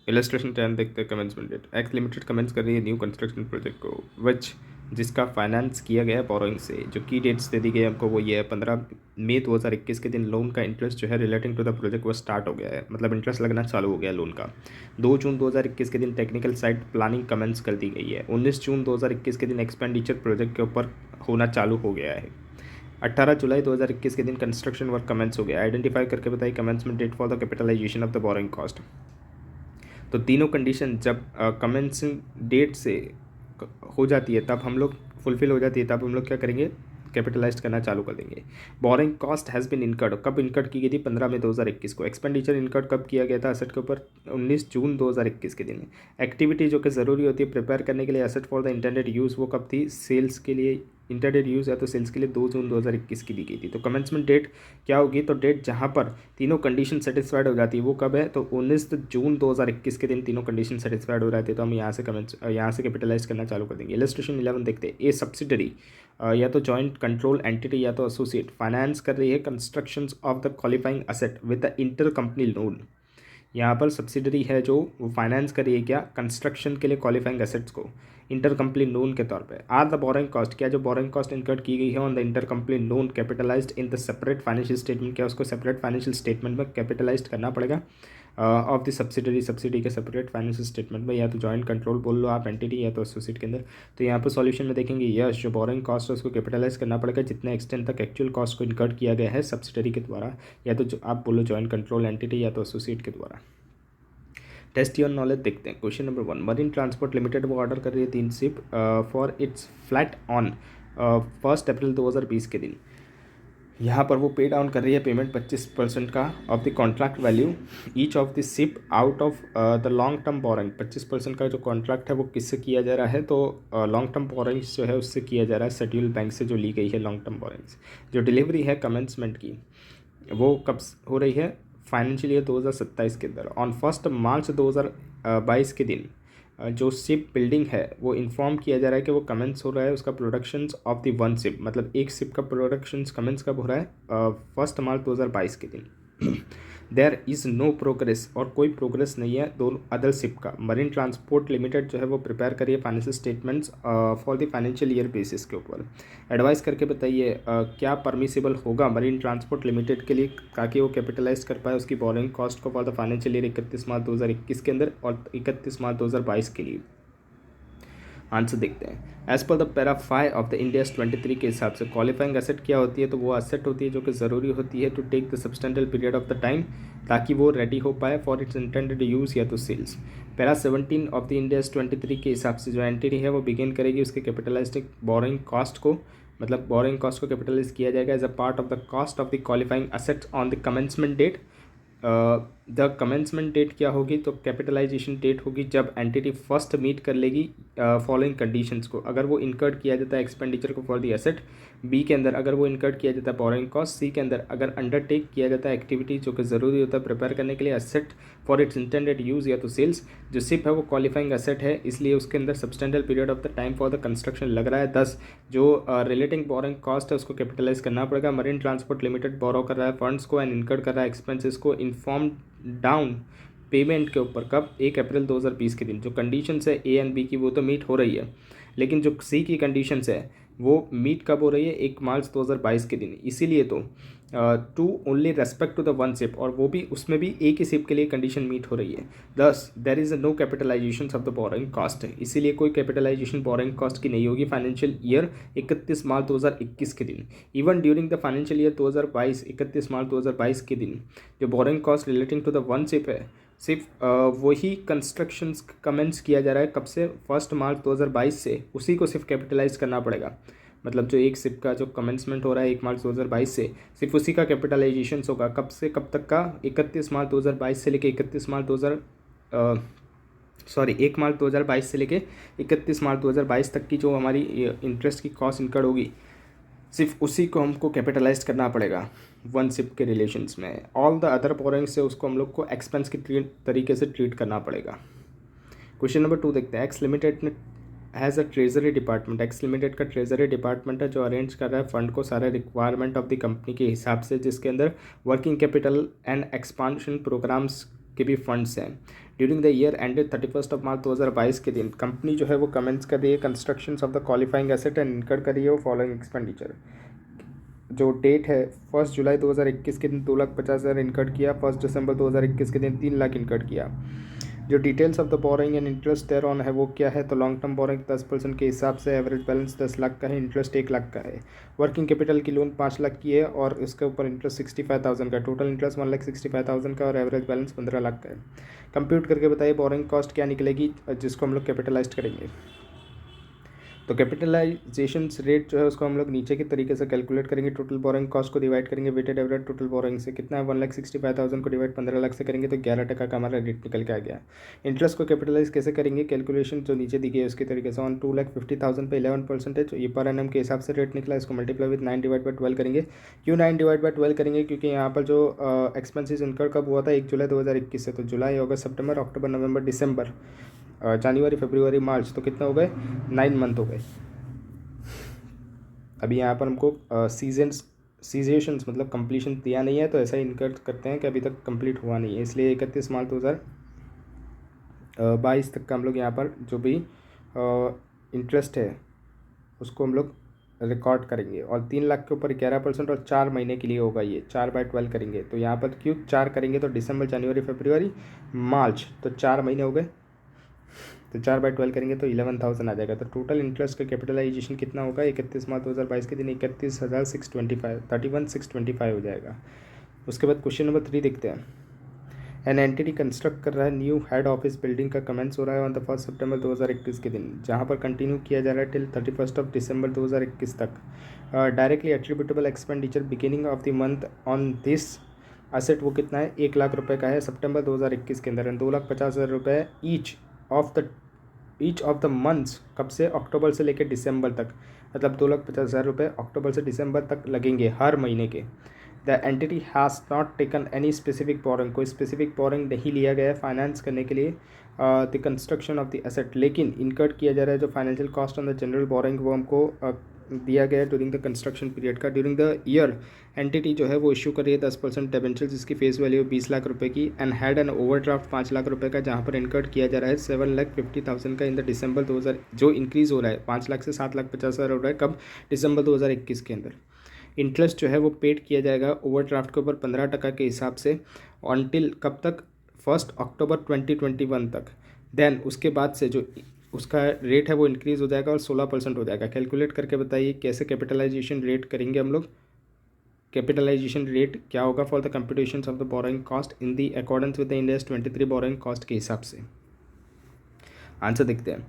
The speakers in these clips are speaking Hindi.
इलस्ट्रेशन 10 देखते हैं। Commencement date, X limited commence कर रही है न्यू कंस्ट्रक्शन प्रोजेक्ट को विच जिसका फाइनेंस किया गया है बोरोइंग से। जो की डेट्स दे दी गई हमको वो ये है 15 मई 2021 के दिन लोन का इंटरेस्ट जो है रिलेटिंग टू द प्रोजेक्ट वो स्टार्ट हो गया है, मतलब इंटरेस्ट लगना चालू हो गया लोन का। 2 जून 2021 के दिन टेक्निकल साइट प्लानिंग कमेंस कर दी गई है। 19 जून 2021 के दिन एक्सपेंडिचर प्रोजेक्ट के ऊपर होना चालू हो गया है। 18 जुलाई 2021 के दिन कंस्ट्रक्शन वर्क कमेंस हो गया। आइडेंटिफाई करके बताइए commencement date for the capitalisation of the borrowing cost. तो तीनों कंडीशन जब कमेंसिंग डेट से हो जाती है तब हम लोग फुलफिल हो जाती है तब हम लोग क्या करेंगे, कैपिटलाइज करना चालू कर देंगे। Borrowing cost has been incurred, कब इनकर्ड की गई थी 15 मई 2021 को। एक्सपेंडिचर इनकर्ड कब किया गया था एसेट के ऊपर 19 जून 2021 के दिन। एक्टिविटी जो कि ज़रूरी होती है प्रिपेयर करने के लिए asset for the intended use वो कब थी, सेल्स के लिए इंटेंडेड यूज़ या तो सेल्स के लिए 2 जून 2021 की दी गई थी। तो कमेंसमेंट डेट क्या होगी, तो डेट जहाँ पर तीनों कंडीशन सेटिस्फाइड हो जाती है वो कब है, तो 19 जून 2021 के दिन तीनों कंडीशन सेटिस्फाइड हो रहे थे तो हम यहाँ से कैपिटलाइज करना चालू कर देंगे। इलस्ट्रेशन 11 देखते हैं। ए सब्सिडरी या तो जॉइंट कंट्रोल एंटिटी या तो एसोसिएट फाइनेंस कर रही है construction of the qualifying asset with the inter company loan. यहाँ पर सब्सिडरी है जो वो फाइनेंस करिए क्या, कंस्ट्रक्शन के लिए क्वालिफाइंग एसेट्स को इंटर कंपनी लोन के तौर पे। आर द बोरिंग कॉस्ट, क्या जो बोरिंग कॉस्ट इनकर्ड की गई है on the inter company loan capitalised in the separate financial statement, क्या उसको सेपरेट फाइनेंशियल स्टेटमेंट में कैपिटलाइज्ड करना पड़ेगा ऑफ द सब्सिडी के सेपरेट फाइनेंशियल स्टेटमेंट में, या तो जॉइंट कंट्रोल बोल लो आप एंटिटी या तो एसोसिएट के अंदर। तो यहाँ पर सॉल्यूशन में देखेंगे यस जो बोरिंग कॉस्ट है उसको कैपिटलाइज करना पड़ेगा जितने एक्सटेंट तक एक्चुअल कॉस्ट को इनकर्ड किया गया है सब्सिडरी के द्वारा, या तो आप बोलो जॉइंट कंट्रोल एंटिटी या तो एसोसिएट के द्वारा। टेस्ट योर नॉलेज देखते हैं। Question number 1, marine transport limited वो ऑर्डर कर रही है 3 ship for its flat on 1 अप्रैल 2020 के दिन। यहाँ पर वो पे डाउन कर रही है पेमेंट 25% का of the contract value each of the ship out of the long term borrowing. 25% का जो कॉन्ट्रैक्ट है वो किससे किया जा रहा है, तो लॉन्ग टर्म बोरिंग्स जो है उससे किया जा रहा है, शेड्यूल बैंक से जो ली गई है लॉन्ग टर्म बोरिंग्स। जो डिलीवरी है कमेंसमेंट की वो कब हो रही है, फाइनेंशियल ईयर 2027 के अंदर। ऑन 1 मार्च 2022 के दिन जो शिप बिल्डिंग है वो इन्फॉर्म किया जा रहा है कि वो कमेंस हो रहा है उसका प्रोडक्शंस ऑफ द 1 शिप, मतलब एक शिप का प्रोडक्शंस कमेंस कब हो रहा है 1 मार्च 2022 के दिन। देयर इज़ नो प्रोग्रेस, और कोई प्रोग्रेस नहीं है दो अदर शिप का। मरीन ट्रांसपोर्ट लिमिटेड जो है वो प्रिपेयर करिए financial statements for the financial year basis के ऊपर। एडवाइस करके बताइए क्या परमिसिबल होगा मरीन ट्रांसपोर्ट लिमिटेड के लिए ताकि वो कैपिटलाइज कर पाए उसकी बोरिंग कॉस्ट को फॉर द फाइनेंशियल ईयर 31 मार्च 2021 के अंदर और 31 मार्च 2022 के लिए। आंसर देखते हैं। As per the para 5 of the Ind AS 23 के हिसाब से क्वालिफाइंग एसेट क्या होती है, तो वो एसेट होती है जो कि ज़रूरी होती है to take the substantial period of the time ताकि वो रेडी हो पाए फॉर इट्स इंटेंडेड यूज़ या तो sales. Para 17 of the Ind AS 23 के हिसाब से जो एंटिटी है वो बिगिन करेगी उसके कैपिटलाइज्ड बोरिंग कॉस्ट को, मतलब बोरिंग कॉस्ट को कैपिटलाइज किया जाएगा as a part of the cost of the qualifying assets on the commencement date. The commencement date क्या होगी, तो कैपिटलाइजेशन डेट होगी जब एंटिटी फर्स्ट मीट कर लेगी फॉलोइंग कंडीशंस को। अगर वो इनकर्ड किया जाता है एक्सपेंडिचर को फॉर द एसेट, बी के अंदर अगर वो इनकर्ड किया जाता है बोरिंग कॉस्ट, सी के अंदर अगर अंडरटेक किया जाता है एक्टिविटी जो कि ज़रूरी होता है प्रिपेयर करने के लिए asset for its intended use या तो सेल्स। जो सिप है वो क्वालिफाइंग एसेट है इसलिए उसके अंदर substantial period of the time for the construction लग रहा है 10। जो रिलेटिंग बोरिंग कॉस्ट है उसको कैपिटलाइज करना पड़ेगा। मरीन ट्रांसपोर्ट लिमिटेड बोरो कर रहा है फंड्स को एंड इनकर्ड कर रहा है एक्सपेंसेस को इन्फॉर्म डाउन पेमेंट के ऊपर कब, 1 अप्रैल 2020 के दिन। जो कंडीशंस है ए एंड बी की वो तो मीट हो रही है, लेकिन जो सी की कंडीशंस है वो मीट कब हो रही है, 1 मार्च 2022 के दिन। इसीलिए तो to only respect to the 1 ship, और वो भी उसमें भी एक ही शिप के लिए कंडीशन मीट हो रही है। Thus there is no capitalisation of the borrowing cost, इसीलिए कोई कैपिटलाइजेशन बोरिंग कॉस्ट की नहीं होगी फाइनेंशियल ईयर 31 मार्च 2021 के दिन। Even during the financial year 2022 31 March 2022 के दिन जो borrowing cost relating to the 1 ship है सिर्फ वही कंस्ट्रक्शंस कमेंस किया जा रहा है कब से, 1 मार्च 2022 से, उसी को सिर्फ कैपिटलाइज करना पड़ेगा। मतलब जो एक शिप का जो कमेंसमेंट हो रहा है 1 मार्च 2022 से, सिर्फ उसी का कैपिटलाइजेशन होगा कब से कब तक का, 31 मार्च 2022 से लेके 31 मार्च 1 मार्च 2022 से लेके 31 मार्च 2022 तक की जो हमारी इंटरेस्ट की कॉस्ट इनकर्ड होगी सिर्फ उसी को हमको कैपिटलाइज करना पड़ेगा 1 शिप के रिलेशंस में। ऑल द अदर बोरिंग से उसको हम लोग को एक्सपेंस की तरीके से ट्रीट करना पड़ेगा। क्वेश्चन नंबर 2 देखते हैं। एक्स लिमिटेड ने has a treasury department, x limited का ट्रेजरी डिपार्टमेंट है जो अरेंज कर रहा है फंड को सारे रिक्वायरमेंट ऑफ द कंपनी के हिसाब से, जिसके अंदर working capital and expansion programmes के भी फंड्स हैं। During the year ended 31 March 2022 के दिन कंपनी जो है वो कमेंट्स कर रही है construction of the qualifying asset and इनकर कर रही है वो फॉलोइंग एक्सपेंडिचर। जो डेट है 1 जुलाई 2021 के दिन 2,50,000 इनकट किया, 1 दिसंबर 2021 के दिन 3 लाख इनकट किया। जो details of the borrowing and interest thereon है वो क्या है, तो लॉन्ग टर्म बोरिंग 10% के हिसाब से एवरेज बैलेंस 10 लाख का है, इंटरेस्ट 1 लाख का है। वर्किंग कैपिटल की लोन 5 लाख की है और इसके ऊपर इंटरेस्ट 65,000 का, टोटल इंटरेस्ट 1,65,000 का और एवरेज बैलेंस 15 लाख का है। कंप्यूट करके बताइए बोरिंग कॉस्ट क्या निकलेगी जिसको हम लोग कैपिटलाइज करेंगे। तो कैपिटलाइजेशन रेट जो है उसको हम लोग नीचे के तरीके से कैलकुलेट करेंगे। टोटल बोरिंग कॉस्ट को डिवाइड करेंगे वेटेड एवरेज टोटल बोरिंग से, कितना है 1,65,000 को डिवाइड 15 लाख से करेंगे तो 11% का हमारा रेट निकल के आ गया। इंटरेस्ट को कैपिटलाइज कैसे करेंगे, कैलकुलेशन जो नीचे दी गई है उसके तरीके से ऑन 2,50,000 पे 11% ये पर एनम के हिसाब से रेट निकला, इसको मल्टीप्लाई विद 9/12 करेंगे। क्यों 9/12 करेंगे, क्योंकि यहाँ पर जो एक्सपेंसिस इनकर कब हुआ था 1 जुलाई 2021 से, तो जुलाई अगस्त सितंबर अक्टूबर नवंबर दिसंबर जनवरी फरवरी मार्च, तो कितना हो गए 9 मंथ हो गए। अभी यहाँ पर हमको सीजेशंस मतलब कंप्लीशन दिया नहीं है, तो ऐसा इनकर करते हैं कि अभी तक कंप्लीट हुआ नहीं है, इसलिए 31 मार्च 2022 तक का हम लोग यहाँ पर जो भी इंटरेस्ट है उसको हम लोग रिकॉर्ड करेंगे। और 3 लाख के ऊपर 11% और 4 महीने के लिए होगा, ये 4/12 करेंगे। तो यहाँ पर क्यों 4 करेंगे, तो दिसंबर जनवरी फरवरी मार्च, तो 4 महीने हो गए, तो 4/12 करेंगे तो 11,000 आ जाएगा। तो टोटल इंटरेस्ट का कैपिटलाइजेशन कितना होगा 31 मार्च 2022 के दिन 31,625 हो जाएगा। उसके बाद क्वेश्चन नंबर 3 देखते हैं। एन एंटिटी कंस्ट्रक्ट कर रहा है न्यू हेड ऑफिस बिल्डिंग का कमेंस हो रहा है ऑन द 1 सितंबर 2021 के दिन, जहां पर कंटिन्यू किया जा रहा है टिल 31 दिसंबर 2021 तक। Directly attributable expenditure beginning of the month on this asset वो कितना है 1 लाख रुपये का है सितंबर 2021 के अंदर, 2,50,000 रुपये ईच ऑफ द मंथ्स, कब से अक्टूबर से लेकर दिसंबर तक, मतलब 2,50,000 रुपये अक्टूबर से दिसंबर तक लगेंगे हर महीने के। The entity has not taken any specific boring, कोई स्पेसिफिक बोरिंग नहीं लिया गया है फाइनेंस करने के लिए the construction of the asset, लेकिन इनकर्ड किया जा रहा है जो financial cost on the general boring वो हमको दिया गया है ड्यूरिंग द कंस्ट्रक्शन पीरियड का। ड्यूरिंग द ईयर एंटिटी जो है वो इशू कर रही है 10% डिबेंचर जिसकी फेस वैल्यू 20 लाख रुपए की, and had an overdraft 5 lakh रुपए का, जहाँ पर इनकर्ड किया जा रहा है 7,50,000 का इन द दिसंबर 2000, जो इंक्रीज़ हो रहा है 5 लाख से 7,50,000 हो रहा है कब, दिसंबर 2021 के अंदर। इंटरेस्ट जो है वो पेड किया जाएगा ओवरड्राफ्ट के ऊपर 15% के हिसाब से ऑनटिल कब तक 1 अक्टूबर 2021 तक। देन उसके बाद से जो उसका रेट है वो इंक्रीज़ हो जाएगा और 16% हो जाएगा। कैलकुलेट करके बताइए कैसे कैपिटलाइजेशन रेट करेंगे हम लोग। कैपिटलाइजेशन रेट क्या होगा for the computation of the borrowing cost in the accordance with the Ind AS 23 borrowing cost के हिसाब से। आंसर देखते हैं।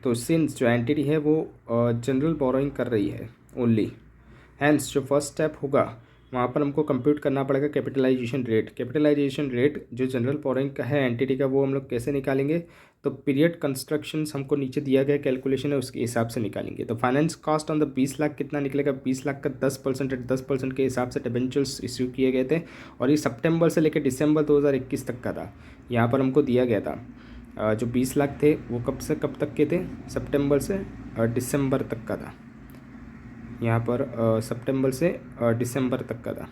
तो सिंस जो एंटिटी है वो जनरल बोरोइंग कर रही है ओनली, हैंस जो फर्स्ट स्टेप होगा वहाँ पर हमको कंप्यूट करना पड़ेगा कैपिटलाइजेशन रेट। कैपिटलाइजेशन रेट जो जनरल बोरोइंग का है एंटिटी का वो हम लोग कैसे निकालेंगे, तो पीरियड कंस्ट्रक्शंस हमको नीचे दिया गया कैलकुलेशन है उसके हिसाब से निकालेंगे। तो finance cost on the 20 lakh कितना निकलेगा, 20 लाख का 10% के हिसाब से डिबेंचर्स इश्यू किए गए थे और ये सितंबर से लेकर दिसंबर 2021 तक का था। यहाँ पर हमको दिया गया था जो 20 लाख थे वो कब से कब तक के थे, सितंबर से दिसंबर तक का था। यहाँ पर सितंबर से दिसंबर तक का था।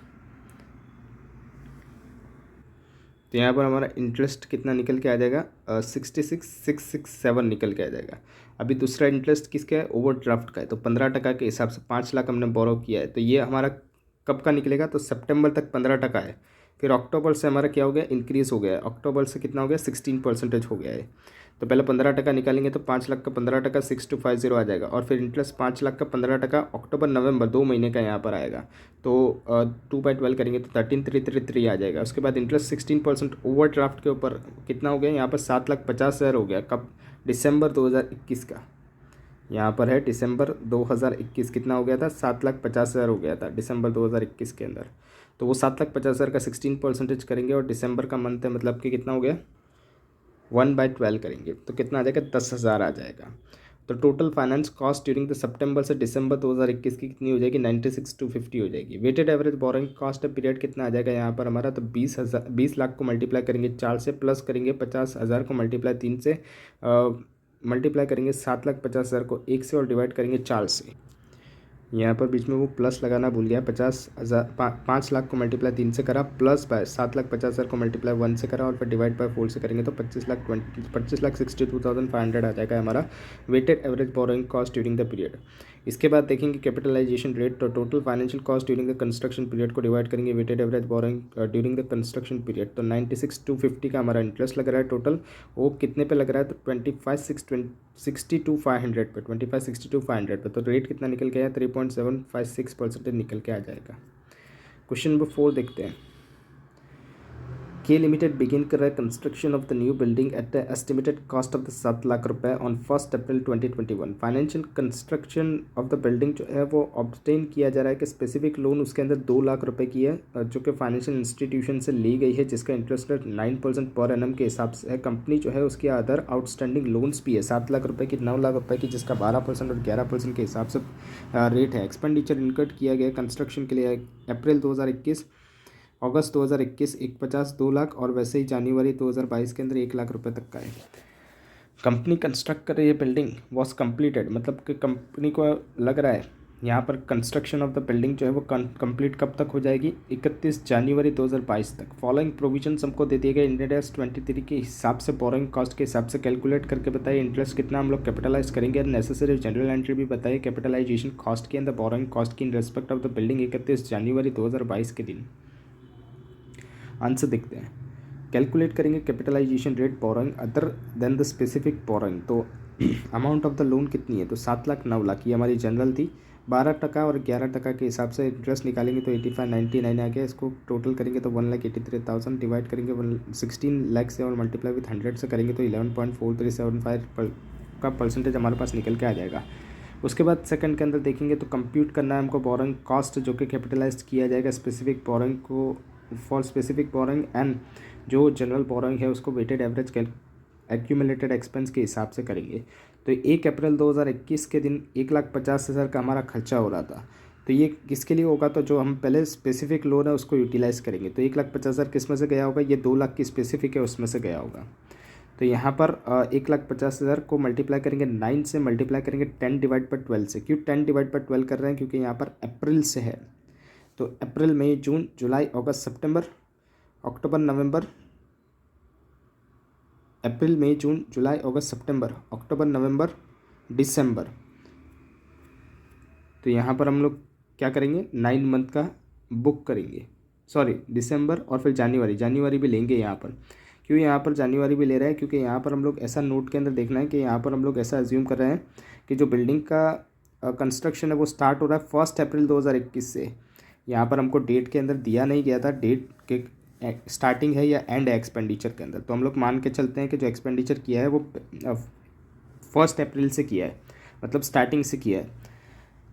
तो यहाँ पर हमारा इंटरेस्ट कितना निकल के आ जाएगा 66,667 निकल के आ जाएगा। अभी दूसरा इंटरेस्ट किसका है, ओवरड्राफ्ट का है, तो 15% के हिसाब से 5 लाख हमने बोरो किया है, तो ये हमारा कब का निकलेगा, तो सितंबर तक 15% है। फिर अक्टूबर से हमारा क्या हो गया, इंक्रीज़ हो गया है, अक्टूबर से कितना हो गया 16% हो गया है। तो पहले 15% निकालेंगे तो 5 लाख का 15% 6250 आ जाएगा, और फिर इंटरेस्ट 5 लाख का 15% अक्टूबर नवंबर 2 महीने का यहाँ पर आएगा। तो 2/12 करेंगे तो 13,333 आ जाएगा। उसके बाद इंटरेस्ट 16% ओवरड्राफ्ट के ऊपर कितना हो गया यहाँ पर 7,50,000 हो गया, कब, दिसंबर 2021 का। यहाँ पर है दिसंबर 2021 कितना हो गया था 7,50,000 हो गया था दिसंबर 2021 के अंदर। तो वो 7,50,000 का 16% करेंगे और दिसंबर का मंथ है मतलब कि कितना हो गया 1/12 करेंगे तो कितना आ जाएगा 10,000 आ जाएगा। तो total finance cost during the सितंबर से दिसंबर 2021 की कितनी हो जाएगी 96,250 हो जाएगी। Weighted average borrowing cost period कितना आ जाएगा यहाँ पर हमारा, तो 20 लाख को मल्टीप्लाई करेंगे 4 से, प्लस करेंगे 50,000 को मल्टीप्लाई 3 से, मल्टीप्लाई करेंगे 7,50,000 को 1 से और डिवाइड करेंगे 4 से। यहाँ पर बीच में वो प्लस लगाना भूल गया। 50,000 5 लाख को मल्टीप्लाई 3 से करा, प्लस बाय 7,50,000 को मल्टीप्लाई 1 से करा और फिर डिवाइड बाय 4 से करेंगे तो 25,62,500 आ जाएगा हमारा weighted average borrowing cost during the period. इसके बाद देखेंगे कैपिटलाइजेशन रेट, तो total financial cost during the construction period को डिवाइड करेंगे weighted average borrowing during the construction period. तो 96,250 का हमारा इंटरेस्ट लग रहा है टोटल। वो कितने पे लग रहा है? तो 25,62,500 पे, 25,62,500 पे। तो रेट कितना निकल के आया? 3.756% निकल के आ जाएगा। क्वेश्चन नंबर 4 देखते हैं। के लिमिटेड बिगिन कर रहा है construction of the new building at the estimated cost of the 7 lakh रुपए on 1 April 2021। Financial construction of the building जो है वो ऑब्टेन किया जा रहा है कि स्पेसिफिक लोन उसके अंदर 2 लाख रुपए की है, जो कि फाइनेंशियल इंस्टीट्यूशन से ली गई है, जिसका इंटरेस्ट रेट 9% पर एनम के हिसाब से है। कंपनी जो है उसकी अदर आउटस्टैंडिंग लोन्स भी है 7 लाख रुपए की, 9 लाख रुपए की, जिसका 12% और 11% के हिसाब से रेट है। एक्सपेंडिचर इनकर्ड किया गया कंस्ट्रक्शन के लिए अप्रैल 2021, अगस्त 2021 150 2 लाख और वैसे ही जनवरी 2022 के अंदर 1 लाख रुपए तक का है। कंपनी कंस्ट्रक्ट कर रही है बिल्डिंग वॉज कम्प्लीटेड, मतलब कि कंपनी को लग रहा है यहाँ पर कंस्ट्रक्शन ऑफ द बिल्डिंग जो है वो कंप्लीट कब तक हो जाएगी? 31 जनवरी 2022 तक। फॉलोइंग प्रोविजंस हमको दे दिए गए इंडियन टैक्स 23 के हिसाब से, बोरोइंग कॉस्ट के हिसाब से कैलकुलेट करके बताइए इंटरेस्ट कितना हम लोग कैपिटलाइज करेंगे। नेसेसरी जनरल एंट्री भी बताइए कैपिटलाइजेशन कॉस्ट के अंदर बोरोइंग कॉस्ट की in respect of the building 31 जनवरी 2022 के दिन। आंसर देखते हैं। कैलकुलेट करेंगे capitalisation rate borrowing other than the specific borrowing. तो अमाउंट ऑफ द लोन कितनी है? तो 7 लाख 9 लाख, ये हमारी जनरल थी। 12% और 11% के हिसाब से इंटरेस्ट निकालेंगे तो 85,99 आ गया। इसको टोटल करेंगे तो 1,83,000 डिवाइड करेंगे 16 लाख से और मल्टीप्लाई विथ 100 से करेंगे तो 11.4375 का परसेंटेज हमारे पास निकल के आ जाएगा। उसके बाद सेकंड के अंदर देखेंगे तो कंप्यूट करना है हमको बोरोइंग कॉस्ट जो कि कैपिटलाइज किया जाएगा स्पेसिफिक बोरोइंग को फॉर स्पेसिफिक बोरोइंग एंड जो जनरल बोरोइंग है उसको वेटेड एवरेज एक्यूमुलेटेड एक्सपेंस के हिसाब से करेंगे। तो 1 अप्रैल 2021 के दिन 1,50,000 का हमारा खर्चा हो रहा था। तो ये किसके लिए होगा? तो जो हम पहले स्पेसिफिक लोन है उसको यूटिलाइज़ करेंगे। तो 1,50,000 किस में से गया होगा? ये 2 लाख की स्पेसिफिक है उसमें से गया होगा। तो यहाँ पर 1,50,000 को मल्टीप्लाई करेंगे 9 से, मल्टीप्लाई करेंगे 10 डिवाइड बाई 12 से। क्यों 10 डिवाइड बाई 12 कर रहे हैं? क्योंकि यहाँ पर अप्रैल से है। तो अप्रैल मई जून जुलाई अगस्त सितंबर अक्टूबर नवंबर, अप्रैल मई जून जुलाई अगस्त सितंबर अक्टूबर नवंबर दिसंबर। तो यहाँ पर हम लोग क्या करेंगे? 9 मंथ का बुक करेंगे, सॉरी दिसंबर और फिर जनवरी भी लेंगे यहाँ पर। क्यों यहाँ पर जनवरी भी ले रहे हैं? क्योंकि यहाँ पर हम लोग ऐसा नोट के अंदर देखना है कि यहाँ पर हम लोग ऐसा एज्यूम कर रहे हैं कि जो बिल्डिंग का कंस्ट्रक्शन है वो स्टार्ट हो रहा है 1 अप्रैल 2021 से। यहाँ पर हमको डेट के अंदर दिया नहीं गया था डेट के स्टार्टिंग है या एंड है एक्सपेंडिचर के अंदर। तो हम लोग मान के चलते हैं कि जो एक्सपेंडिचर किया है वो 1 अप्रैल से किया है, मतलब स्टार्टिंग से किया है।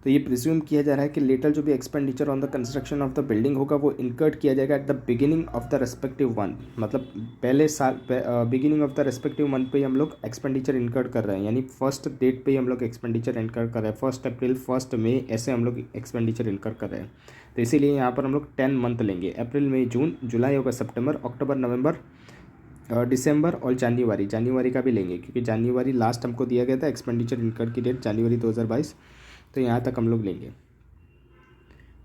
तो ये प्रिज्यूम किया जा रहा है कि लेटर जो भी expenditure on the construction of the building होगा वो इनकर्ड किया जाएगा at the beginning of the respective month, मतलब पहले साल beginning of the respective month पे ही हम लोग एक्सपेंडिचर इनकर्ड कर रहे हैं, यानी फर्स्ट डेट पे ही हम लोग एक्सपेंडिचर इनकर्ड कर रहे हैं। 1 अप्रैल 1 मई ऐसे हम लोग एक्सपेंडिचर इनकर्ड कर रहे हैं। तो इसीलिए यहाँ पर हम लोग 10 मंथ लेंगे, अप्रैल मई जून जुलाई अगस्त सितंबर अक्टूबर नवंबर दिसंबर और जनवरी का भी लेंगे, क्योंकि जनवरी लास्ट हमको दिया गया था एक्सपेंडिचर इनकर्ड की डेट जनवरी 2022। तो यहाँ तक हम लोग लेंगे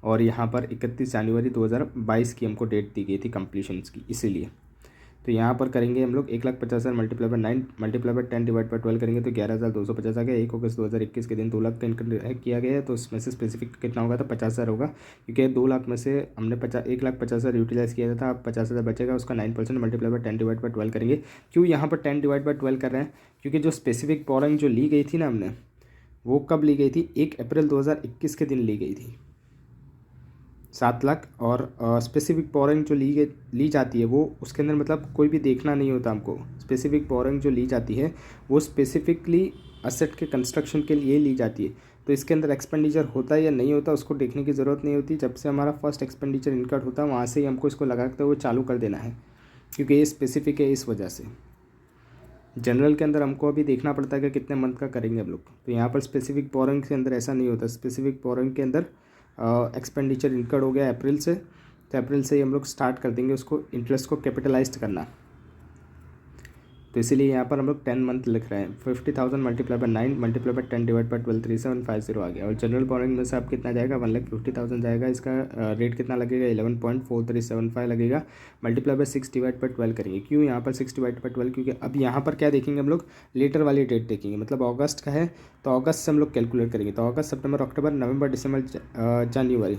और यहाँ पर 31 जनवरी 2022 की हमको डेट दी गई थी कंप्लीशंस की, इसीलिए। तो यहाँ पर करेंगे हम लोग 1,50,000 multiply by 9 multiply by 10 divide by 12 करेंगे तो 11,250 आ गया। 1 अगस्त 2021 के दिन 2 लाख का इनकम किया गया है, तो उसमें से स्पेसिफिक कितना होगा? तो 50,000 होगा, क्योंकि 2 लाख में से हमने 1,50,000 यूटिलाइज़ किया था। अब 50,000 बचेगा, उसका 9% मल्टीप्लाई बाई 10 डिवाइड बाई 12 करेंगे। क्यों यहाँ पर 10 डिवाइड बाई 12 कर रहे हैं? क्योंकि जो स्पेसिफिक बोरोइंग जो ली गई थी ना हमने, वो कब ली गई थी? 1 अप्रैल 2021 के दिन ली गई थी 7 लाख। और स्पेसिफिक बोरोइंग जो ली जाती है वो उसके अंदर मतलब कोई भी देखना नहीं होता हमको। स्पेसिफिक बोरोइंग जो ली जाती है वो स्पेसिफिकली असेट के कंस्ट्रक्शन के लिए ली जाती है। तो इसके अंदर एक्सपेंडिचर होता है या नहीं होता उसको देखने की ज़रूरत नहीं होती। जब से हमारा फर्स्ट एक्सपेंडिचर इनकर्ड होता है वहाँ से ही हमको इसको लगाते हुए चालू कर देना है, क्योंकि ये स्पेसिफिक है। इस वजह से जनरल के अंदर हमको अभी देखना पड़ता है कि कितने मंथ का करेंगे हम लोग। तो यहाँ पर स्पेसिफिक बोरोइंग के अंदर ऐसा नहीं होता। स्पेसिफिक बोरोइंग के अंदर एक्सपेंडिचर इनकर्ड हो गया अप्रैल से, तो अप्रैल से ही हम लोग स्टार्ट कर देंगे उसको इंटरेस्ट को कैपिटलाइज्ड करना। तो इसीलिए यहाँ पर हम लोग 10 मंथ लिख रहे हैं। 50,000 multiply by 9 multiply by 10 divide by 12 3750 आ गया। और जनरल बोरोइंग में से आप कितना जाएगा, 1,50,000 जाएगा। इसका रेट कितना लगेगा, 11.4375 लगेगा। मल्टीप्लाई बाय 6 डिवाइड बाय 12 करेंगे। क्यों यहाँ पर 6 डिवाइड बाय 12, क्योंकि अब यहाँ पर क्या देखेंगे हम लोग, लेटर वाली डेट देखेंगे। मतलब अगस्त का है तो अगस्त से हम लोग कैलकुलेट करेंगे। तो अगस्त, सितंबर, अक्टूबर, नवंबर, दिसंबर, जनवरी,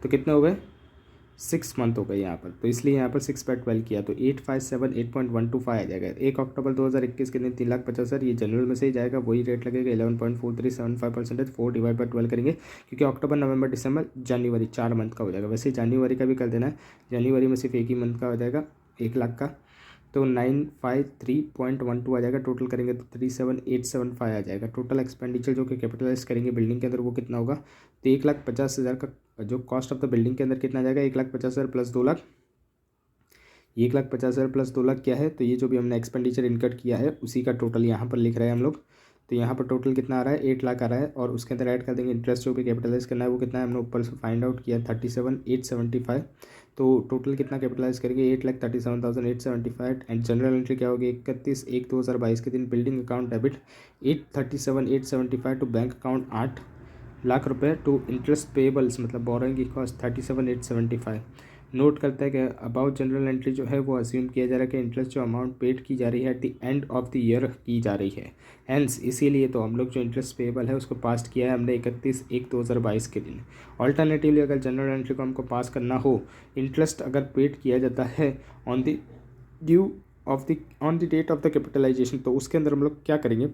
तो कितने हो गए, 6 मंथ हो गए यहाँ पर। तो इसलिए यहाँ पर 6/12 किया तो 857.8.125 आ जाएगा। 1 अक्टूबर 2021 के दिन 3,50,000, ये जनरल में से ही जाएगा, वही रेट लगेगा 11.4375%। 4 डिवाइड बाय 12 करेंगे, क्योंकि अक्टूबर, नवंबर, दिसंबर, जनवरी 4 मंथ का हो जाएगा। वैसे जनवरी का भी कर देना है, जनवरी में सिर्फ एक ही मंथ का हो जाएगा 1 लाख का, तो 953.12 आ जाएगा। टोटल करेंगे तो 37,875 आ जाएगा। टोटल एक्सपेंडिचर जो कि कैपिटलाइज करेंगे बिल्डिंग के अंदर वो कितना होगा, तो 1,50,000 का जो कॉस्ट ऑफ द बिल्डिंग के अंदर कितना आ जाएगा, 1,50,000 प्लस 2 लाख। 1,50,000 प्लस 2 लाख क्या है, तो ये जो भी हमने एक्सपेंडिचर इनकट किया है उसी का टोटल यहाँ पर लिख रहे हैं हम लोग। तो यहाँ पर टोटल कितना आ रहा है, 8 लाख आ रहा है। और उसके अंदर ऐड कर देंगे इंटरेस्ट जो भी कैपिटलाइज करना है वो कितना है, हमने ऊपर से फाइंड आउट किया 37,875। तो टोटल कितना कैपिटलाइज करेंगे, 8,37,875। एंड जनरल एंट्री क्या होगी, 31/1/2022 के दिन building account debit 837,875 to bank account 8 lakh रुपये टू इंटरेस्ट पेबल्स, मतलब बोरोइंग की कॉस्ट 37,875। नोट करता है कि अबाउट जनरल एंट्री जो है वो अज्यूम किया जा रहा है कि इंटरेस्ट जो अमाउंट पेड की जा रही है at the end of the year की जा रही है। हेंस इसीलिए तो हम लोग जो इंटरेस्ट पेबल है उसको पास किया है हमने 31/1/2022 के दिन। ऑल्टरनेटिवली अगर जनरल एंट्री को हमको पास करना हो, इंटरेस्ट अगर पेड किया जाता है on the due on the date of the capitalisation, तो उसके अंदर हम लोग क्या करेंगे, तो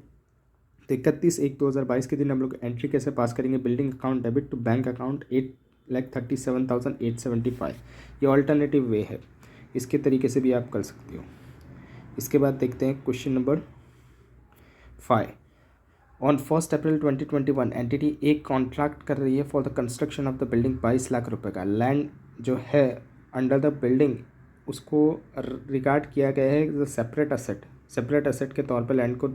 31/1/2022 के दिन हम लोग एंट्री कैसे पास करेंगे, building account debit to bank account 8,37,875। ये ऑल्टरनेटिव वे है, इसके तरीके से भी आप कर सकते हो। इसके बाद देखते हैं question number 5। On 1 April 2021 entity एक कॉन्ट्रैक्ट कर रही है for the construction of the building 22 lakh रुपए का। लैंड जो है अंडर द बिल्डिंग उसको रिगार्ड किया गया है सेपरेट एसेट के तौर पर लैंड को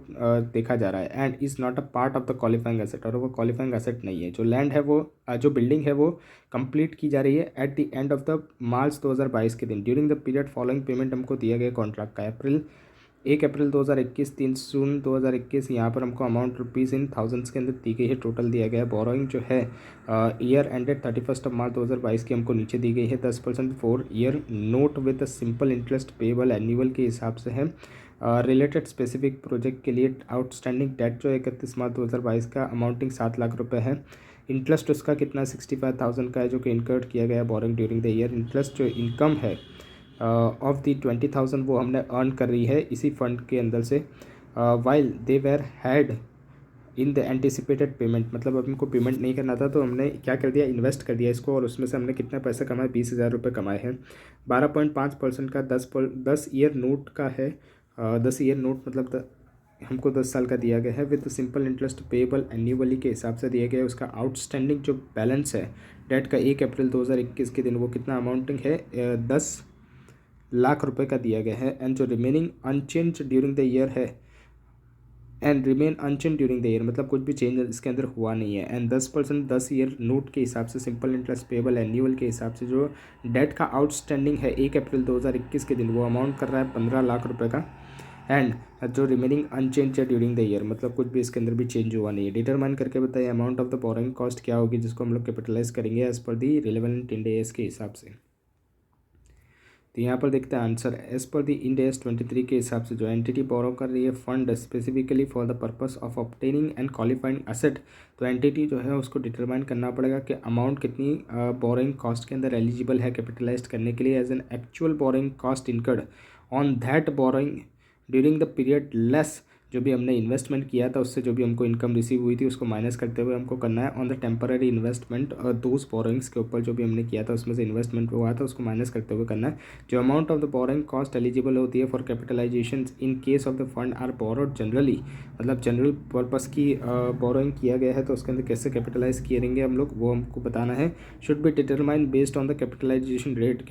देखा जा रहा है and is not a part of the qualifying asset, और वो क्वालिफाइंग एसेट नहीं है। जो लैंड है वो जो बिल्डिंग है वो कंप्लीट की जा रही है at the end of the March 2022 के दिन। During the period following payment हमको दिया गया कॉन्ट्रैक्ट का 1 अप्रैल 2021, 3 जून 2021, यहाँ पर हमको अमाउंट रुपीज़ इन थाउजेंड्स के अंदर दी गई है। टोटल दिया गया है। बोरोइंग जो है ईयर एंडेड 31 मार्च 2022 की हमको नीचे दी गई है 10% 4 year note with simple interest payable annual के हिसाब से है। रिलेटेड स्पेसिफिक प्रोजेक्ट के लिए आउटस्टैंडिंग डेट जो 31 मार्च 2022 का अमाउंटिंग 7 लाख रुपए है। इंटरेस्ट उसका कितना 65,000 का है जो कि इनकर्ड किया गया borrowing during the year. Interest जो इनकम है ऑफ दी 20,000 वो हमने अर्न कर रही है इसी फंड के अंदर से। While they were had in the anticipated payment, मतलब अब हमको पेमेंट नहीं करना था तो हमने क्या कर दिया, इन्वेस्ट कर दिया इसको। और उसमें से हमने कितना पैसा कमाया, 20,000 रुपये कमाए हैं। 12.5% का 10 ईयर नोट का है। 10 ईयर नोट मतलब हमको 10 साल का दिया गया है विद सिंपल इंटरेस्ट पेबल एन्यूअली के हिसाब से दिया गया है। उसका आउटस्टैंडिंग जो बैलेंस है डेट का 1 अप्रैल 2021 के दिन वो कितना अमाउंटिंग है 10 लाख रुपए का दिया गया है। एंड जो remaining unchange during the year है and remain unchange during the year, मतलब कुछ भी चेंज इसके अंदर हुआ नहीं है। एंड 10% 10 ईयर नोट के हिसाब से सिंपल इंटरेस्ट पेबल एन्यूअल के हिसाब से जो डेट का आउटस्टैंडिंग है 1 अप्रैल 2021 के दिन वो अमाउंट कर रहा है 15 लाख रुपए का। एंड जो रिमेनिंग अनचेंज है ड्यूरिंग द ईयर, मतलब कुछ भी इसके अंदर भी चेंज हुआ नहीं है। डिटरमाइन करके बताइए amount of the borrowing cost क्या होगी जिसको हम लोग कैपिटलाइज करेंगे एज पर दी रिलेवेंट इंड एस के हिसाब से। तो यहाँ पर देखते हैं आंसर एज पर दी इंड एस 23 के हिसाब से जो एंटिटी बोरो कर रही है fund specifically for the purpose of obtaining and qualifying asset, तो एंटिटी जो है उसको डिटरमाइन करना पड़ेगा कि अमाउंट कितनी बोरोइंग कॉस्ट के अंदर एलिजिबल है कैपिटलाइज करने के लिए as an actual borrowing cost incurred on that borrowing during the period less जो भी हमने इन्वेस्टमेंट किया था उससे जो भी हमको इनकम रिसीव हुई थी उसको माइनस करते हुए हमको करना है ऑन द टेम्पररी इन्वेस्टमेंट और दोज बोरोइंग्स के ऊपर जो भी हमने किया था उसमें से इन्वेस्टमेंट हुआ था उसको माइनस करते हुए करना है। जो amount of the borrowing cost eligible होती है for capitalisation in case of the fund are borrowed generally, मतलब जनरल पर्पस की बोरोइंग किया गया है तो उसके अंदर कैसे कैपिटलाइज किएंगे हम लोग वो हमको बताना है। Should be determined based on the capitalisation rate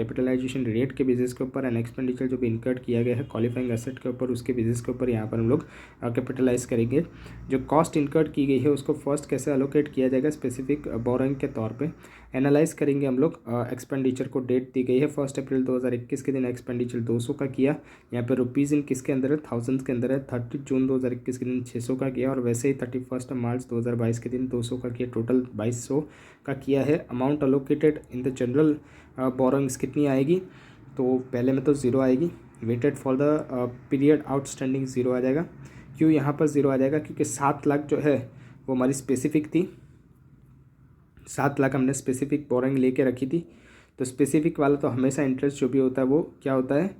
के बेसिस के ऊपर एंड एक्सपेंडिचर जो भी इनकर्ड किया गया है क्वालिफाइंग एसेट के ऊपर उसके बेसिस के ऊपर यहाँ पर हम लोग कैपिटलाइज करेंगे। जो कॉस्ट इनकर्ड की गई है उसको फर्स्ट कैसे अलोकेट किया जाएगा स्पेसिफिक बोरोइंग के तौर पे एनालाइज करेंगे हम लोग। एक्सपेंडिचर को डेट दी गई है 1 अप्रैल 2021 के दिन एक्सपेंडिचर 200 का किया। यहाँ पे रुपीज़ इन किसके अंदर है, थाउजेंड्स के अंदर है। 30 जून 2021 के दिन 600 का किया और वैसे ही 31 मार्च 2022 के दिन 200 का किया, टोटल 2200 का किया है। Amount allocated in the general borrowings कितनी आएगी, तो पहले में तो ज़ीरो आएगी। Weighted for the period outstanding zero आ जाएगा। क्यों यहाँ पर ज़ीरो आ जाएगा, क्योंकि 7 लाख जो है वो हमारी स्पेसिफिक थी, 7 लाख हमने स्पेसिफिक बोरोइंग लेके रखी थी। तो स्पेसिफिक वाला तो हमेशा इंटरेस्ट जो भी होता है वो क्या होता है,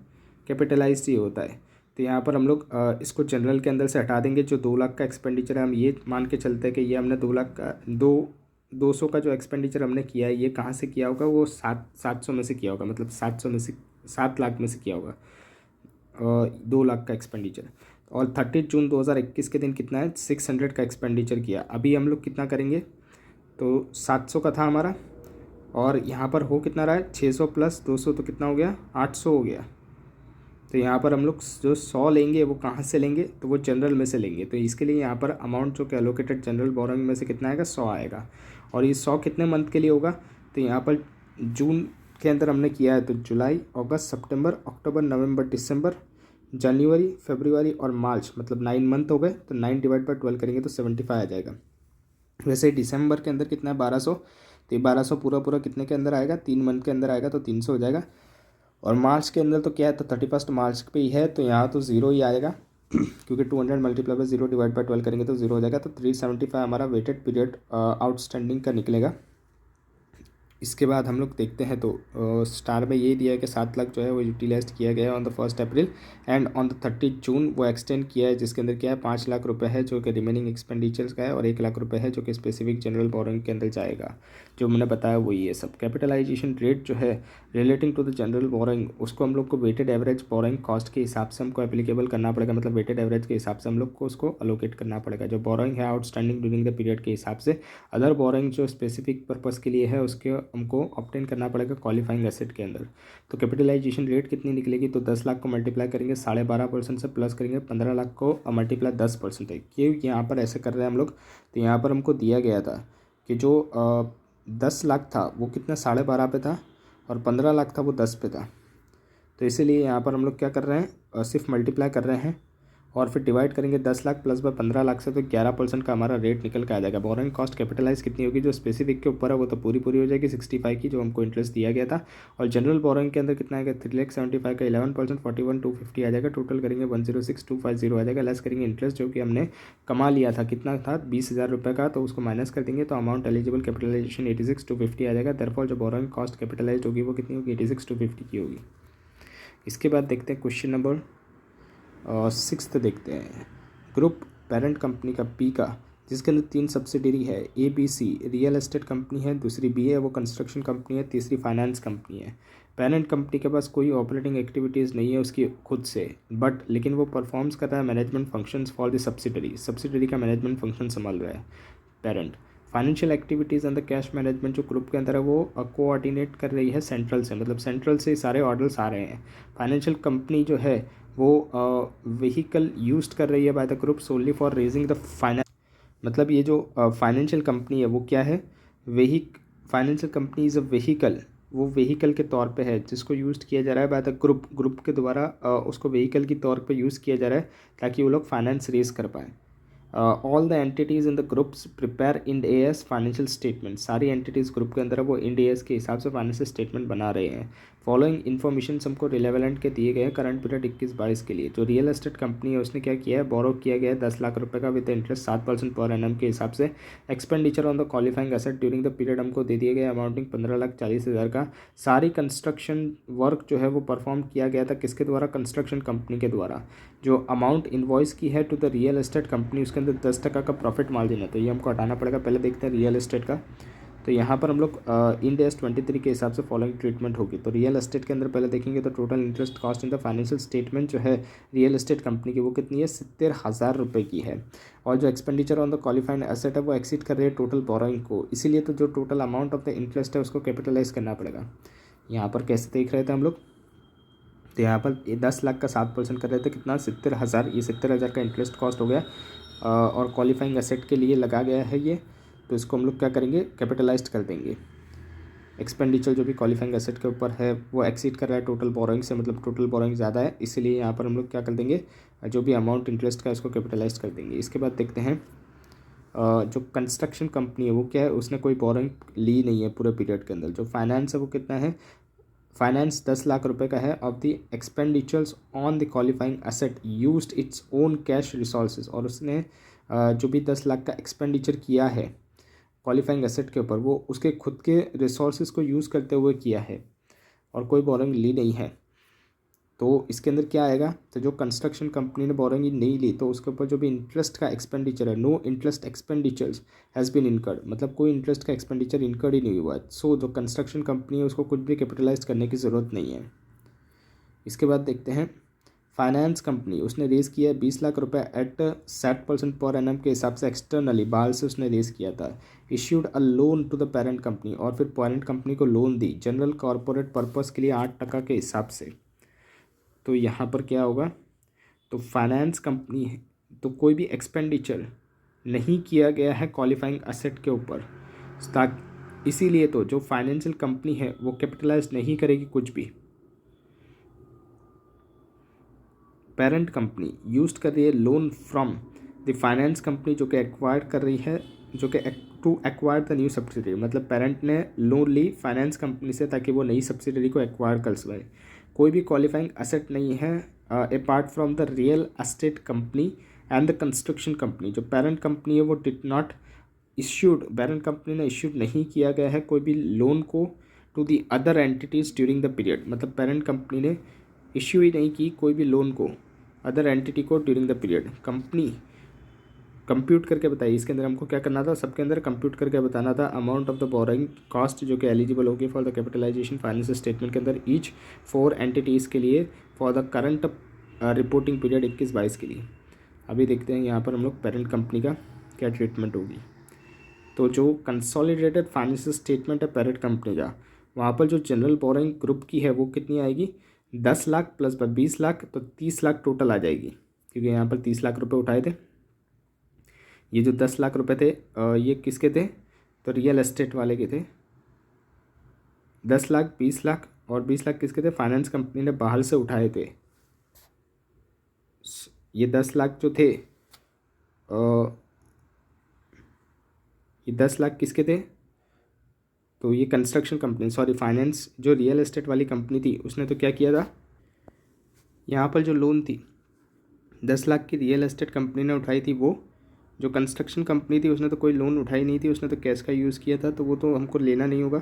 कैपिटलाइज्ड ही होता है। तो यहाँ पर हम लोग इसको जनरल के अंदर से हटा देंगे। जो 2 लाख का एक्सपेंडिचर है हम ये मान के चलते हैं कि ये हमने 2 लाख का 200 का जो एक्सपेंडिचर हमने किया है ये कहाँ से किया होगा, वो 700 में से किया होगा, मतलब 700 में से 7 लाख में से किया होगा 2 लाख का एक्सपेंडिचर। और 30 जून 2021 के दिन कितना है, 600 का एक्सपेंडिचर किया। अभी हम लोग कितना करेंगे, तो 700 का था हमारा और यहाँ पर हो कितना रहा है, 600 प्लस 200 तो कितना हो गया, 800 हो गया। तो यहाँ पर हम लोग जो 100 लेंगे वो कहाँ से लेंगे, तो वो जनरल में से लेंगे। तो इसके लिए यहाँ पर अमाउंट जो कि एलोकेटेड जनरल बोरोइंग में से कितना आएगा, 100 आएगा। और ये 100 कितने मंथ के लिए होगा, तो यहाँ पर जून के अंदर हमने किया है तो जुलाई, अगस्त, सितंबर, अक्टूबर, नवंबर, दिसंबर, जनवरी, फरवरी और मार्च, मतलब 9 मंथ हो गए। तो 9 डिवाइड बाई 12 करेंगे तो 75 आ जाएगा। वैसे ही दिसंबर के अंदर कितना है, 1200। तो ये 1200 पूरा कितने के अंदर आएगा, 3 मंथ के अंदर आएगा तो 300 हो जाएगा। और मार्च के अंदर तो क्या है, तो 31 मार्च पे ही है, तो यहाँ तो ज़ीरो ही आएगा क्योंकि 200 मल्टीप्लाई बाई 0 डिवाइड बाई 12 करेंगे तो 0 हो जाएगा। तो 375 हमारा वेटेड पीरियड आउटस्टैंडिंग का निकलेगा। इसके बाद हम लोग देखते हैं तो स्टार में ये दिया है कि 7 लाख जो है वो यूटिलाइज किया गया है on the 1 April and on the 30 जून वो एक्सटेंड किया है, जिसके अंदर क्या है 5 लाख रुपए है जो कि रिमेनिंग एक्सपेंडिचर्स का है और 1 लाख रुपए है जो कि स्पेसिफिक जनरल बोरोइंग के अंदर जाएगा। जो मैंने बताया वो ये सब। कैपिटलाइजेशन रेट जो है relating to the general borrowing उसको हम लोग को वेटेड एवरेज बोरोइंग कॉस्ट के हिसाब से हमको एप्लीकेबल करना पड़ेगा, मतलब वेटेड एवरेज के हिसाब से हम लोग को उसको अलोकेट करना पड़ेगा। जो बोरोइंग है आउटस्टैंडिंग ड्यूरिंग द पीरियड के हिसाब से, अदर बोरोइंग जो स्पेसिफिक पर्पस के लिए है उसके हमको ऑब्टेन करना पड़ेगा क्वालिफाइंग एसेट के अंदर। तो कैपिटलाइजेशन रेट कितनी निकलेगी, तो 10 लाख को मल्टीप्लाई करेंगे 12.5% से प्लस करेंगे 15 लाख को मल्टीप्लाई 10% है। क्यों यहाँ पर ऐसे कर रहे हैं हम लोग, तो यहाँ पर हमको दिया गया था कि जो 10 लाख था वो कितना 12.5 पे था और 15 लाख था वो 10 पे था। तो इसीलिए यहाँ पर हम लोग क्या कर रहे हैं, सिर्फ मल्टीप्लाई कर रहे हैं और फिर डिवाइड करेंगे 10 लाख प्लस बाय 15 लाख से, तो 11% का हमारा रेट निकल के आ जाएगा। बोरोइंग कॉस्ट कैपिटलाइज कितनी होगी, जो स्पेसिफिक के ऊपर है वो तो पूरी हो जाएगी 65 की, जो हमको इंटरेस्ट दिया गया था। और जनरल बोरोइंग के अंदर कितना आएगा, 3,75,000 का 11% 41,250 आ जाएगा। टोटल करेंगे 106,250 आ जाएगा। लेस करेंगे इंटरेस्ट जो कि हमने कमा लिया था, कितना था 20,000 रुपये का, तो उसको माइनस कर देंगे तो अमाउंट एलिजिबल कैपिटलाइजेशन 86,250 आ जाएगा। देयरफॉर जो बोरोइंग कॉस्ट कैपिटलाइज होगी वो कितनी होगी, 86,250 की होगी। इसके बाद देखते हैं क्वेश्चन नंबर 6 देखते हैं। ग्रुप पेरेंट कंपनी का पी का, जिसके अंदर 3 सब्सिडरी है, A B C real estate company है, दूसरी बी है वो कंस्ट्रक्शन कंपनी है, तीसरी फाइनेंस कंपनी है। पेरेंट कंपनी के पास कोई ऑपरेटिंग एक्टिविटीज़ नहीं है उसकी खुद से, बट लेकिन वो परफॉर्म्स कर रहा है management functions for the subsidiary का मैनेजमेंट फंक्शन संभाल रहा है parent. Financial activities and the cash management जो ग्रुप के अंदर है वो कोऑर्डिनेट कर रही है सेंट्रल से, मतलब सेंट्रल से सारे ऑर्डर्स आ रहे हैं। फाइनेंशियल कंपनी जो है वो व्हीकल यूज्ड कर रही है by the group solely for raising the finance, मतलब ये जो फाइनेंशियल कंपनी है वो क्या है, financial company is a vehicle, वो व्हीकल के तौर पे है जिसको यूज़ किया जा रहा है बाय द ग्रुप के द्वारा, उसको व्हीकल के तौर पे यूज़ किया जा रहा है ताकि वो लोग फाइनेंस रेज कर पाएँ। All the entities in the groups prepare Ind AS financial statement, सारी एंटिटीज़ ग्रुप के अंदर है वो इंड एएस के हिसाब से फाइनेंशियल स्टेटमेंट बना रहे हैं। फॉलोइंग इन्फॉर्मेशन हमको रिलेवेंट के दिए गए हैं करंट पीरियड 21-22 के लिए। जो रियल एस्टेट कंपनी है उसने क्या किया है, बोरो किया गया है 10 लाख रुपए का विद इंटरेस्ट 7% पर एनम के हिसाब से। Expenditure on the qualifying asset during the period हमको दे दिए गए अमाउंटिंग 15,40,000 का। सारी कंस्ट्रक्शन वर्क जो है वो परफॉर्म किया गया था किसके द्वारा, कंस्ट्रक्शन कंपनी के द्वारा। जो अमाउंट इन्वॉइस की है to the real estate company उसके अंदर 10% का प्रॉफिट मार्जिन है, तो ये हमको हटाना पड़ेगा। पहले देखते हैं रियल एस्टेट का, तो यहाँ पर हम लोग इंड एस 23 के हिसाब से फॉलोइंग ट्रीटमेंट होगी। तो रियल एस्टेट के अंदर पहले देखेंगे तो total interest cost in the financial statement जो है रियल एस्टेट कंपनी की वो कितनी है, 70,000 रुपये की है। और जो expenditure on the qualified asset है वो एक्सीड कर रही है टोटल बोरोइंग को, इसीलिए तो जो total amount of the interest है उसको कैपिटलाइज करना पड़ेगा। यहाँ पर कैसे देख रहे थे हम लोग, तो यहाँ पर ये 10 लाख का 7% कर रहे थे, कितना 70,000, ये 70,000 का इंटरेस्ट कॉस्ट हो गया और क्वालिफाइंग एसेट के लिए लगा गया है ये। तो इसको हम लोग क्या करेंगे, कैपिटलाइज्ड कर देंगे। एक्सपेंडिचर जो भी क्वालिफाइंग एसेट के ऊपर है वो एक्सीड कर रहा है टोटल बोरोइंग से, मतलब टोटल बोरोइंग ज़्यादा है, इसीलिए यहाँ पर हम लोग क्या कर देंगे, जो भी अमाउंट इंटरेस्ट का है उसको कैपिटलाइज कर देंगे। इसके बाद देखते हैं जो कंस्ट्रक्शन कंपनी है वो क्या है, उसने कोई बोरोइंग ली नहीं है पूरे पीरियड के अंदर। जो फाइनेंस है वो कितना है, फाइनेंस 10 लाख रुपए का है of the expenditures on the qualifying asset used its own cash resources, और उसने जो भी 10 लाख का एक्सपेंडिचर किया है क्वालिफाइंग एसेट के ऊपर वो उसके खुद के रिसोर्सेज को यूज़ करते हुए किया है और कोई बोरोइंग ली नहीं है। तो इसके अंदर क्या आएगा, तो जो कंस्ट्रक्शन कंपनी ने बोरोइंग नहीं ली तो उसके ऊपर जो भी इंटरेस्ट का एक्सपेंडिचर है, no interest expenditures has been incurred, मतलब कोई इंटरेस्ट का एक्सपेंडिचर इनकर्ड ही नहीं हुआ है। सो जो कंस्ट्रक्शन कंपनी है उसको कुछ भी कैपिटलाइज करने की ज़रूरत नहीं है। इसके बाद देखते हैं फाइनेंस कंपनी, उसने रेज़ किया है 20 लाख रुपए एट 7% पर एनम के हिसाब से एक्सटर्नली, बाहर से उसने रेज़ किया था। Issued a loan to the parent company, और फिर पेरेंट कंपनी को लोन दी जनरल कॉरपोरेट पर्पस के लिए 8% के हिसाब से। तो यहाँ पर क्या होगा, तो फाइनेंस कंपनी है तो कोई भी एक्सपेंडिचर नहीं किया गया है क्वालिफाइंग एसेट के ऊपर, इसीलिए तो जो फाइनेंशियल कंपनी है वो कैपिटलाइज नहीं करेगी कुछ भी। पेरेंट कंपनी यूज कर रही है loan from the finance company, जो कि एक्वायर कर रही है, जो कि to acquire the new subsidiary, मतलब पेरेंट ने लोन ली फाइनेंस कंपनी से ताकि वो नई सब्सिडरी को एक्वायर कर सके। कोई भी क्वालिफाइंग एसेट नहीं है apart from the real estate company and the construction company. जो पेरेंट कंपनी है वो did not issued, parent company ने इश्यूड नहीं किया गया है कोई भी लोन को to the other entities during the period, मतलब पेरेंट कंपनी ने इश्यू ही नहीं की कोई भी लोन को अदर एंटिटी को during the period. Company compute करके बताइए, इसके अंदर हमको क्या करना था, सबके अंदर कंप्यूट करके बताना था amount of the borrowing cost जो कि एलिजिबल होगी for the capitalisation financial statement के अंदर ईच 4 एंटिटीज़ के लिए for the current reporting period 21-22 के लिए। अभी देखते हैं यहाँ पर हम लोग पेरेंट कंपनी का क्या ट्रीटमेंट होगी। तो जो कंसोलिडेटेड फाइनेंशियल स्टेटमेंट है पेरेंट कंपनी का, वहाँ पर जो जनरल बोरोइंग ग्रुप की है वो कितनी आएगी, 10 लाख प्लस 20 लाख, तो 30 लाख टोटल आ जाएगी, क्योंकि यहाँ पर 30 लाख रुपए उठाए थे। ये जो 10 लाख रुपए थे ये किसके थे, तो रियल एस्टेट वाले के थे। 10 लाख 20 लाख और 20 लाख किसके थे, फाइनेंस कंपनी ने बाहर से उठाए थे। ये 10 लाख जो थे ये 10 लाख किसके थे, तो ये कंस्ट्रक्शन कंपनी, सॉरी फाइनेंस जो रियल एस्टेट वाली कंपनी थी उसने तो क्या किया था, यहाँ पर जो लोन थी 10 लाख की रियल एस्टेट कंपनी ने उठाई थी, वो जो कंस्ट्रक्शन कंपनी थी उसने तो कोई लोन उठाई नहीं थी, उसने तो कैश का यूज़ किया था, तो वो तो हमको लेना नहीं होगा।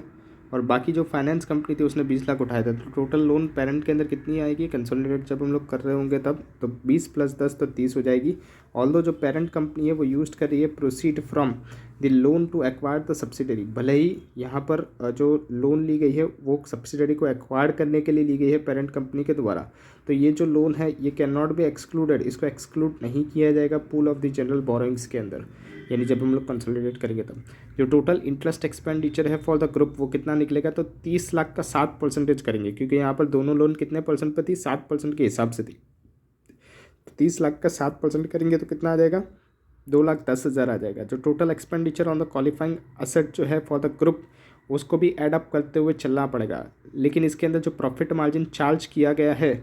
और बाकी जो फाइनेंस कंपनी थी उसने 20 लाख उठाया था, तो टोटल लोन पेरेंट के अंदर कितनी आएगी, कंसोलिडेट जब हम लोग कर रहे होंगे तब, तो 20 + 10 तो 30 हो जाएगी। ऑल्दो जो पेरेंट कंपनी है वो यूज कर रही है proceed from the loan to acquire the subsidiary, भले ही यहाँ पर जो लोन ली गई है वो सब्सिडरी को एक्वायर करने के लिए ली गई है पेरेंट कंपनी के द्वारा, तो ये जो लोन है ये कैन नॉट बी एक्सक्लूडेड, इसको एक्सक्लूड नहीं किया जाएगा pool of the general borrowings के अंदर, यानी जब हम लोग कंसोलिडेट करेंगे तब। जो टोटल इंटरेस्ट एक्सपेंडिचर है फॉर द ग्रुप वो कितना निकलेगा, तो 30 लाख का 7% करेंगे, क्योंकि यहाँ पर दोनों लोन कितने परसेंट पर थी, 7% के हिसाब से थी। तो 30 लाख का 7% करेंगे तो कितना आ जाएगा, 2,10,000 आ जाएगा। जो total expenditure on the qualifying asset जो है फॉर द ग्रुप उसको भी एड अप करते हुए चलना पड़ेगा, लेकिन इसके अंदर जो प्रॉफिट मार्जिन चार्ज किया गया है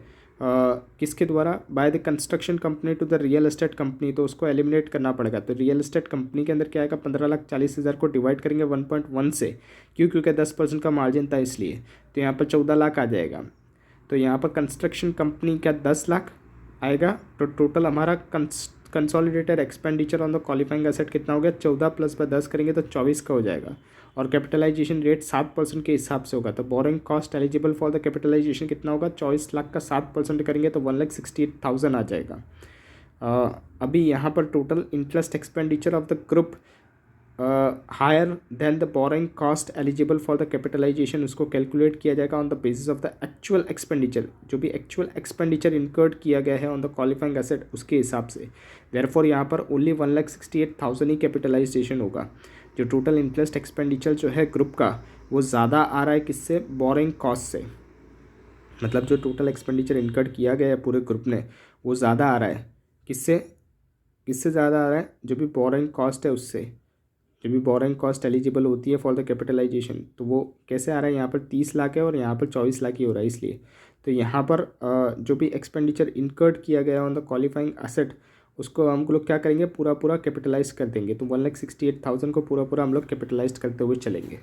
किसके द्वारा, by the construction company to the real estate company, तो उसको एलिमिनेट करना पड़ेगा। तो रियल एस्टेट कंपनी के अंदर क्या आएगा, 15,40,000 को डिवाइड करेंगे 1.1 से, क्योंकि 10% का मार्जिन था इसलिए, तो यहाँ पर 14 लाख आ जाएगा। तो यहाँ पर कंस्ट्रक्शन कंपनी का 10 लाख आएगा, तो टोटल हमारा consolidated expenditure on the qualifying asset कितना हो गया, 14 + 10 करेंगे तो 24 का हो जाएगा, और कैपिटलाइजेशन रेट 7% के हिसाब से होगा। तो borrowing cost eligible for the capitalisation कितना होगा, 24 लाख का 7% करेंगे तो 1,68,000 आ जाएगा। अभी यहाँ पर total interest expenditure of the group higher than the borrowing cost eligible for the capitalisation, उसको कैलकुलेट किया जाएगा on the basis of the actual expenditure, जो भी एक्चुअल एक्सपेंडिचर इनकर्ड किया गया है ऑन द क्वालिफाइंग एसेट उसके हिसाब से। देयरफॉर यहाँ पर ओनली 1,68,000 ही कैपिटलाइजेशन होगा। जो टोटल इंटरेस्ट एक्सपेंडिचर जो है ग्रुप का वो ज़्यादा आ रहा है किससे, बोरिंग कॉस्ट से। मतलब जो टोटल एक्सपेंडिचर इनकर्ड किया गया है पूरे ग्रुप ने वो ज़्यादा आ रहा है। किससे किससे ज़्यादा आ रहा है? जो भी बोरोइंग कॉस्ट है उससे। जो भी बोरोइंग कॉस्ट एलिजिबल होती है फॉर द कैपिटलाइजेशन, तो वो कैसे आ रहा है? यहाँ पर 30 लाख है और यहाँ पर 24 लाख ही हो रहा है इसलिए। तो यहाँ पर जो भी एक्सपेंडिचर इनकर्ड किया गया ऑन द क्वालिफाइंग असेट, उसको हम लोग क्या करेंगे? पूरा पूरा कैपिटलाइज कर देंगे। तो 1,68,000 को पूरा पूरा हम लोग कैपिटलाइज करते हुए चलेंगे।